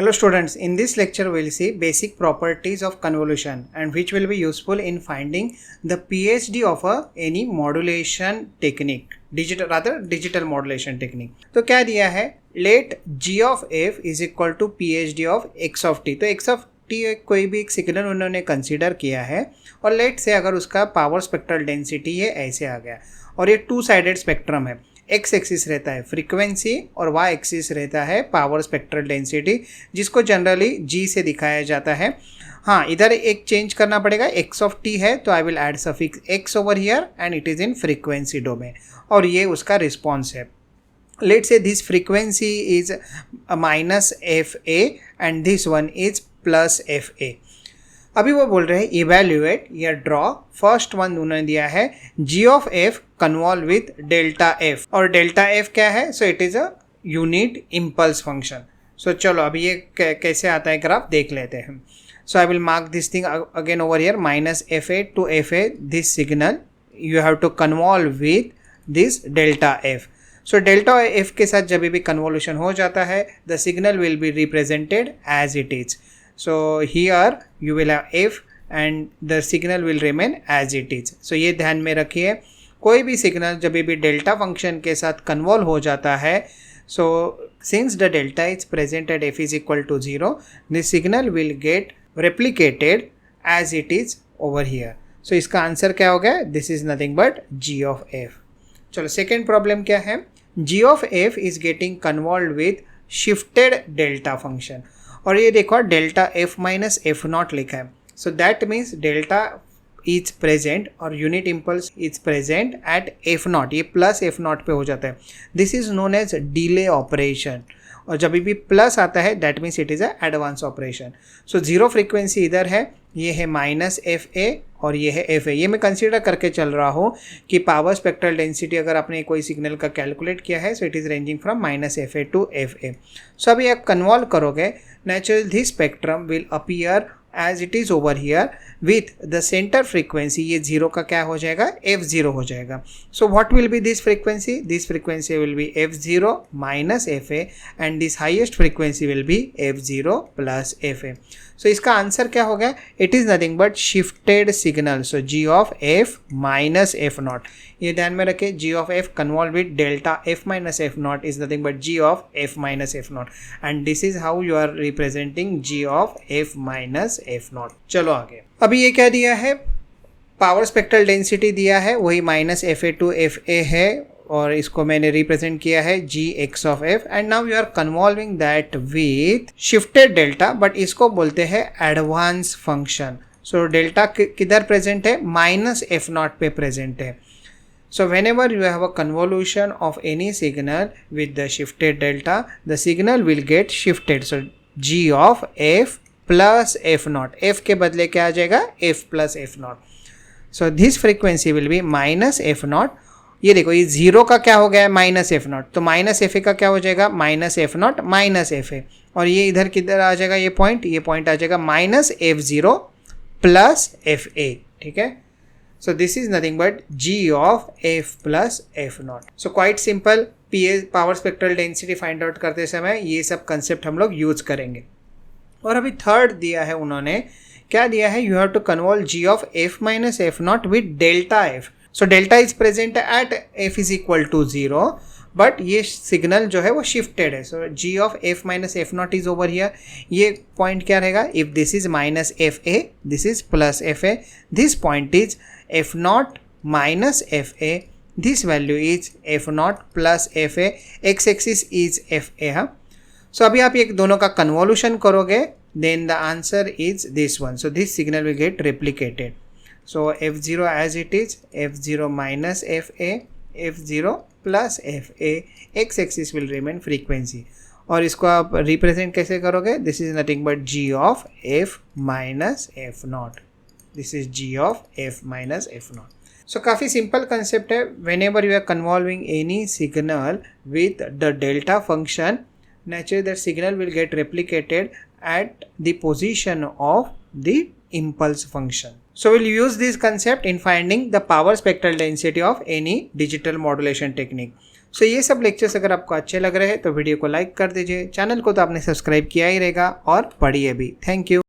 Hello students, in this lecture we will see basic properties of convolution and which will be useful in finding the PhD of any modulation technique, digital modulation technique. तो क्या दिया है, let g of f is equal to PhD of x of t. तो x of t कोई भी एक signal उन्होंने consider किया है और लेट से अगर उसका पावर स्पेक्ट्रल डेंसिटी है ऐसे आ गया और ये टू साइडेड स्पेक्ट्रम है. एक्स एक्सिस रहता है फ्रीक्वेंसी और वाई एक्सिस रहता है पावर स्पेक्ट्रल डेंसिटी, जिसको जनरली जी से दिखाया जाता है. हाँ, इधर एक चेंज करना पड़ेगा, एक्स ऑफ टी है तो I will add suffix x over here and it is in frequency domain और ये उसका रिस्पॉन्स है. लेट से this frequency is minus F A and this one is plus F A. अभी वो बोल रहे हैं इवेल्युएट या ड्रॉ. फर्स्ट वन उन्होंने दिया है G of F convolve with delta F और डेल्टा एफ क्या है, so it is a unit impulse function. So चलो अभी ये कैसे आता है ग्राफ देख लेते हैं. So I will mark this thing again over here, minus F A to F A this signal you have to convolve with this delta F. So delta F के साथ जब भी कन्वॉल्यूशन हो जाता है the signal will be represented as it is. So here you will have f and the signal will remain as it is. So ये ध्यान में रखिए, कोई भी सिग्नल जब भी डेल्टा फंक्शन के साथ कन्वॉल्व हो जाता है, so since the delta is present at f is equal to 0, the signal will get replicated as it is over here. So इसका आंसर क्या हो गया, this is nothing but g of f. चलो second problem क्या है, g of f is getting convolved with shifted delta function. और ये देखो delta F minus F naught लिखा है. So that means delta is present और unit impulse is present at F naught, ये प्लस एफ नॉट पे हो जाता है. This is known as delay operation और जब भी प्लस आता है that means it is a advance operation. So zero frequency इधर है, ये है माइनस एफ ए और ये है एफ ए. ये मैं कंसीडर करके चल रहा हूँ कि पावर स्पेक्ट्रल डेंसिटी अगर आपने कोई सिग्नल का कैलकुलेट किया है so it is ranging from minus F A to F A. So अभी आप कन्वॉल्व करोगे, naturally this spectrum will appear as it is over here with the center frequency, ये जीरो का क्या हो जाएगा, f0 हो जाएगा. So what will be this frequency? This frequency will be f0 minus fa and this highest frequency will be f0 plus fa. So इसका answer क्या हो गया, it is nothing but shifted signal. So g of f minus f naught, ये ध्यान में रखें, g of f convolved with delta f minus f naught is nothing but g of f minus f naught and this is how you are representing g of f minus f naught. चलो आगे. अभी ये क्या दिया है, power spectral density दिया है, वही minus F A to F A है और इसको मैंने रिप्रेजेंट किया है G X of F and now you are convolving that with shifted delta, but इसको बोलते हैं एडवांस फंक्शन. सो डेल्टा किधर प्रेजेंट है, माइनस एफ नॉट पे प्रेजेंट है. So whenever you have a convolution of any signal with the shifted delta, the signal will get shifted. So g of f plus f naught, f के बदले क्या आ जाएगा, f plus f naught. So this frequency will be minus f naught. ये देखो ये zero का क्या हो गया है, माइनस एफ नॉट, तो माइनस एफ ए का क्या हो जाएगा, minus F not minus F ए और ये इधर किधर आ जाएगा, ये पॉइंट आ जाएगा minus F zero plus F A. ठीक है, so this is nothing but g of f plus f naught. So quite simple, power spectral density find out करते समय ये सब कंसेप्ट हम लोग यूज करेंगे. और अभी थर्ड दिया है उन्होंने, क्या दिया है, you have to convolve g of f minus f naught with delta f. So delta is present at f is equal to 0 but ये सिग्नल जो है वो शिफ्टेड है. सो g of f minus f naught is over here. ये point क्या रहेगा, if this is minus F A, this is plus F A, this point is f naught minus fa, this value is f naught plus fa, x axis is fa. हाँ, so अभी आप ये दोनों का convolution करोगे then the answer is this one. So this signal will get replicated. So f0 as it is, f0 minus fa, f0 plus fa, x axis will remain frequency. और इसको आप रिप्रेजेंट कैसे करोगे, this is nothing but g of f minus f naught. This is g of f minus f naught. So काफ़ी simple concept है. whenever you are convolving any signal with the delta function, naturally that signal will get replicated at the position of the impulse function. So we'll use this concept in finding the power spectral density of any digital modulation technique. सो ये सब lectures अगर आपको अच्छे लग रहे हैं तो video को लाइक कर दीजिए, चैनल को तो आपने सब्सक्राइब किया ही रहेगा और पढ़िए भी। Thank you.